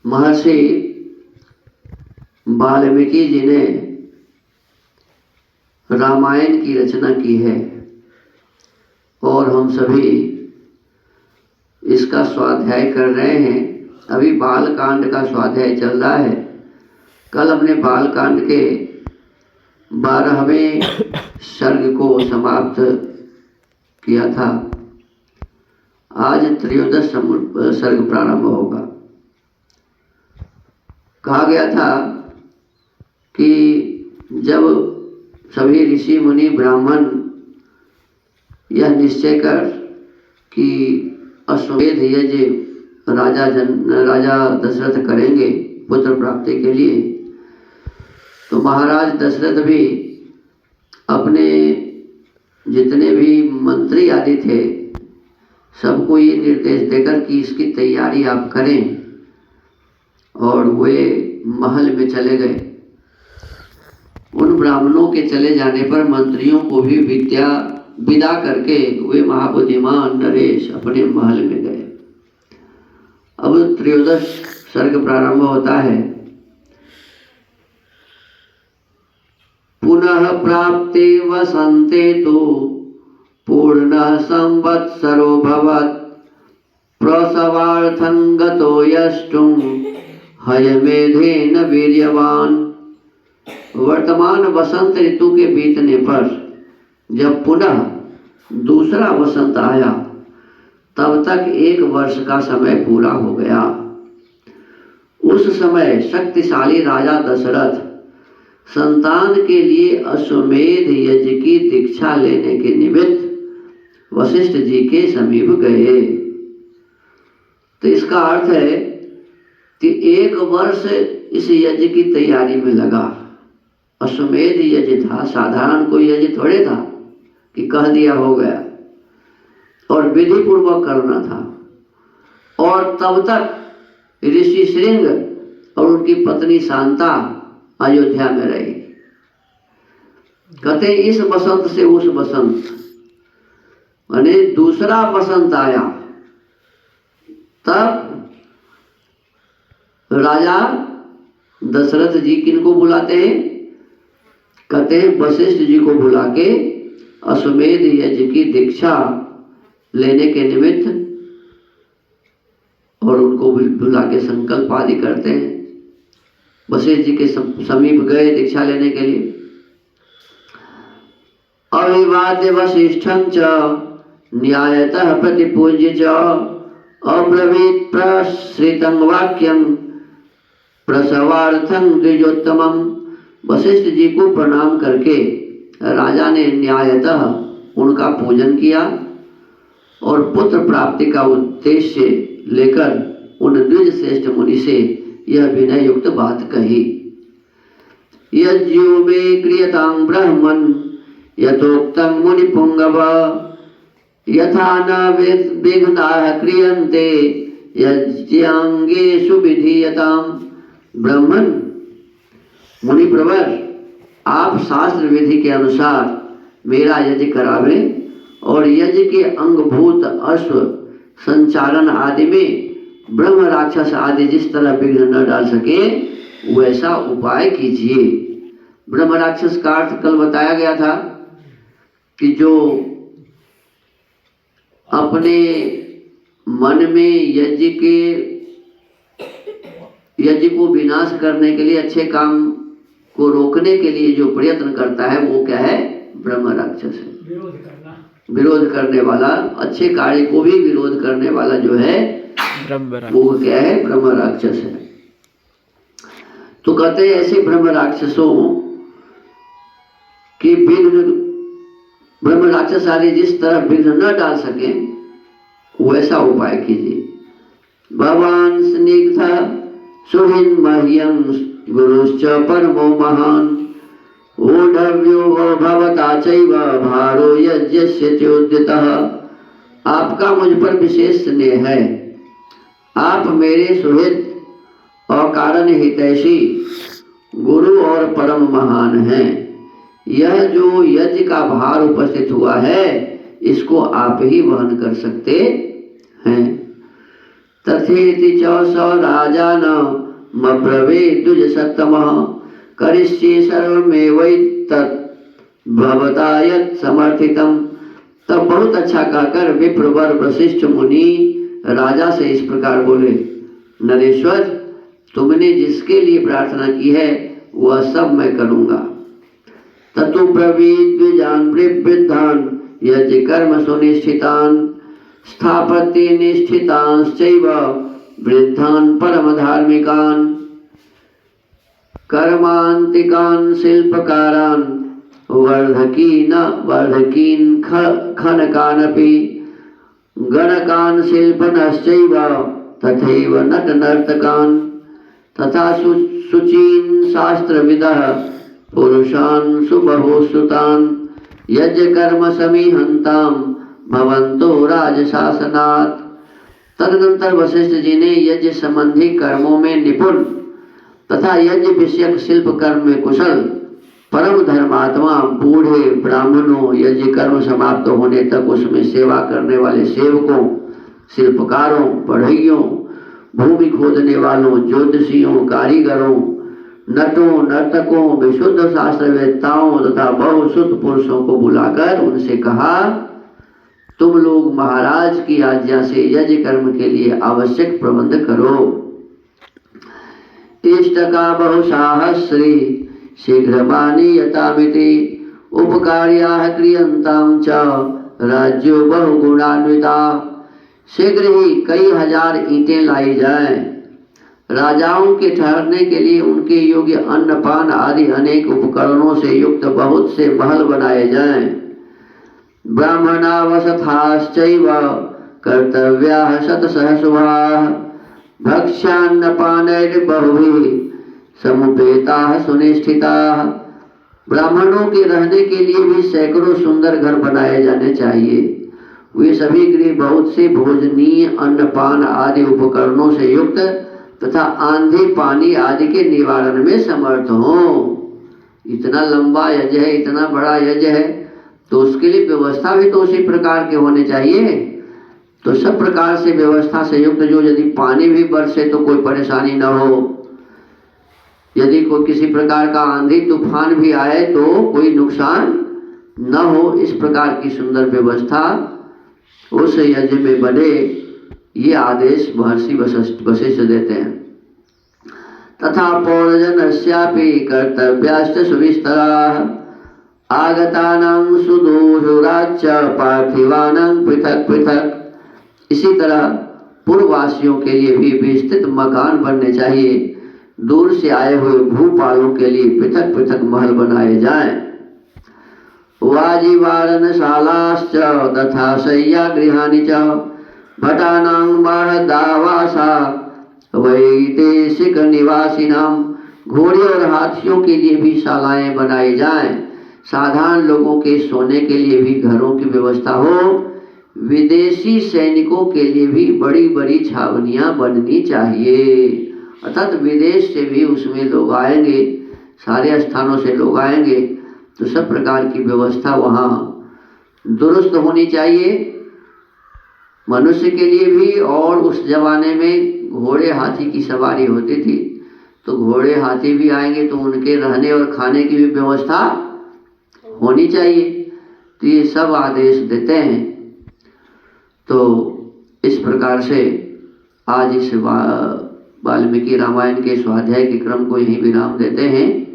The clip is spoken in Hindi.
महर्षि वाल्मीकि जी ने रामायण की रचना की है और हम सभी इसका स्वाध्याय कर रहे हैं। अभी बाल कांड का स्वाध्याय चल रहा है। कल हमने बाल कांड के 12वें सर्ग को समाप्त किया था। आज त्रयोदश सर्ग प्रारंभ होगा। कहा गया था कि जब सभी ऋषि मुनि ब्राह्मण यह निश्चय कर कि अश्वमेध यज्ञ राजा दशरथ करेंगे पुत्र प्राप्ति के लिए, तो महाराज दशरथ भी अपने जितने भी मंत्री आदि थे सबको ये निर्देश देकर कि इसकी तैयारी आप करें, और वे महल में चले गए। उन ब्राह्मणों के चले जाने पर मंत्रियों को भी विदा करके वे महाबुद्धिमान नरेश अपने महल में गए। अब त्रयोदश सर्ग प्रारंभ होता है। पुनः प्राप्ते वसंते तो पूर्ण संवत्सरो भवत् प्रसवार्थं गतो यष्टुं हयमेधेन वीर्यवान। वर्तमान वसंत ऋतु के बीतने पर जब पुनः दूसरा वसंत आया तब तक 1 वर्ष का समय पूरा हो गया। उस समय शक्तिशाली राजा दशरथ संतान के लिए अश्वमेध यज्ञ की दीक्षा लेने के निमित्त वशिष्ठ जी के समीप गए। तो इसका अर्थ है कि 1 वर्ष इस यज्ञ की तैयारी में लगा। अश्वमेध यज्ञ था, साधारण कोई यज्ञ थोड़े था कि कह दिया हो गया, और विधि पूर्वक करना था। और तब तक ऋषि श्रृंग और उनकी पत्नी शांता अयोध्या में रही। कहते इस बसंत से उस बसंत, माने दूसरा बसंत आया तब राजा दशरथ जी किनको बुलाते हैं? कहते हैं वशिष्ठ जी को बुला के अश्वमेध यज्ञ की दीक्षा लेने के निमित्त, और उनको बुला के संकल्प आदि करते हैं। वशिष्ठ जी के समीप गए दीक्षा लेने के लिए। अविवाद्य वशिष्ठं च न्यायतः प्रतिपूज्य च अब्रवीत् प्रसृतं वाक्यं प्रसवार्थं द्विजोत्तमम्। वशिष्ठ जी को प्रणाम करके राजा ने न्यायतः उनका पूजन किया और पुत्र प्राप्ति का उद्देश्य लेकर उन द्विज श्रेष्ठ मुनि से यह विनय युक्त बात कही। यज्ञो में क्रियतां ब्रह्मन् यथोक्तं मुनि पुंगव यथा न विघ्नाः क्रियन्ते यज्ञांगेषु विधीयतां। ब्राह्मण मुनि प्रवर, आप शास्त्र विधि के अनुसार मेरा यज्ञ करावें और यज्ञ के अंगभूत अश्व संचालन आदि में ब्रह्म राक्षस आदि जिस तरह विघ्न न डाल सके वैसा उपाय कीजिए। ब्रह्म राक्षस का अर्थ कल बताया गया था कि जो अपने मन में यज्ञ को विनाश करने के लिए, अच्छे काम को रोकने के लिए जो प्रयत्न करता है वो क्या है? ब्रह्म राक्षस है। विरोध करने वाला, अच्छे कार्य को भी विरोध करने वाला जो है वो क्या है? ब्रह्म राक्षस है। तो कहते हैं ऐसे ब्रह्म राक्षसों की ब्रह्म राक्षस आदि जिस तरह विघ्न न डाल सके वैसा उपाय कीजिए। भगवान स्निग्ध सुहिन मह्यं गुरुश्च परमो महान ऊढव्यो भवता चैव भारो यज्ञस्य चोदितः। आपका मुझ पर विशेष स्नेह है। आप मेरे सुहित और कारण हितैषी गुरु और परम महान हैं। यह जो यज्ञ का भार उपस्थित हुआ है इसको आप ही वहन कर सकते हैं। तथेति च स राजानमब्रवीत् द्विजसत्तमः करिष्ये सर्वमेवैतत् भवता यत् समर्थितम। तब बहुत अच्छा कहकर विप्रवर वशिष्ठ मुनि राजा से इस प्रकार बोले, नरेश्वर, तुमने जिसके लिए प्रार्थना की है वह सब मैं करूँगा। ततु ब्रवीत् द्विजान् वृद्धान् यज्ञ कर्म सुनिष्ठितान् स्थापत्य निष्ठितांश्चैव वृद्धान् परम धार्मिकान् कर्मान्तिकान् शिल्पकारान् वर्धकीन् खनकानपि गणकान् शिल्पनश्चैव तथैव नटनर्तकान् तथा शुचीन् शास्त्रविदः पुरुषान् सुबहुश्रुतान् यज्ञकर्म समीहन्तां भवन्तो राजशासनात्। तदनंतर वशिष्ठ जी ने यज्ञ संबंधी कर्मों में निपुण तथा यज्ञ विषयक शिल्प कर्म में कुशल परम धर्मात्मा बूढ़े ब्राह्मणों, यज्ञ कर्म समाप्त होने तक उसमें सेवा करने वाले सेवकों, शिल्पकारों, बढ़इयों, भूमि खोदने वालों, ज्योतिषियों, कारीगरों, नटों, नर्तकों, विशुद्ध शास्त्रवेत्ताओं तथा बहुशुद्ध पुरुषों को बुलाकर उनसे कहा, तुम लोग महाराज की आज्ञा से यज्ञ कर्म के लिए आवश्यक प्रबंध करो। इष्टका बहुसाहस्री शीघ्रमानी यतामिति उपकार्याः क्रियन्तां च राज्यो बहुगुणान्विता। शीघ्र ही कई हजार ईंटें लाई जाएं, राजाओं के ठहरने के लिए उनके योग्य अन्न पान आदि अनेक उपकरणों से युक्त बहुत से महल बनाए जाएं। ब्राह्मणावसथाश्चैव कर्तव्याः शतसहस्राः भक्ष्यान्नपानैर्बहुभिः समुपेताः सुनिष्ठिताः। ब्राह्मणों के रहने के लिए भी सैकड़ों सुंदर घर बनाए जाने चाहिए। वे सभी गृह बहुत से भोजनीय अन्नपान आदि उपकरणों से युक्त तथा आंधी पानी आदि के निवारण में समर्थ हों। इतना लंबा यज्ञ है, इतना बड़ा यज्ञ है, तो उसके लिए व्यवस्था भी तो उसी प्रकार के होने चाहिए। तो सब प्रकार से व्यवस्था से युक्त, जो यदि पानी भी बरसे तो कोई परेशानी न हो, यदि कोई किसी प्रकार का आंधी तूफान भी आए तो कोई नुकसान न हो, इस प्रकार की सुंदर व्यवस्था उस यज्ञ में बने, ये आदेश महर्षि वशिष्ठ देते हैं। तथा पौरजनस्यापि कर्तव्याश्च सुविस्तराः आगतानां सुदूराच्च पार्थिवानां पृथक पृथक। इसी तरह पूर्ववासियों के लिए भी विस्तृत मकान बनने चाहिए। दूर से आए हुए भूपालों के लिए पृथक पृथक महल बनाए जाएं। वाजिवारणशालाश्च तथा शय्यागृहाणि च भटानां महदावासा वैदेशिक निवासिनां। घोड़े और हाथियों के लिए भी शालाएं बनाई जाएं। साधारण लोगों के सोने के लिए भी घरों की व्यवस्था हो। विदेशी सैनिकों के लिए भी बड़ी बड़ी छावनियां बननी चाहिए, अर्थात विदेश से भी उसमें लोग आएंगे, सारे स्थानों से लोग आएंगे, तो सब प्रकार की व्यवस्था वहाँ दुरुस्त होनी चाहिए मनुष्य के लिए भी। और उस जमाने में घोड़े हाथी की सवारी होती थी, तो घोड़े हाथी भी आएंगे तो उनके रहने और खाने की भी व्यवस्था होनी चाहिए। तो ये सब आदेश देते हैं। तो इस प्रकार से आज इस वाल्मीकि रामायण के स्वाध्याय के क्रम को यहीं विराम देते हैं।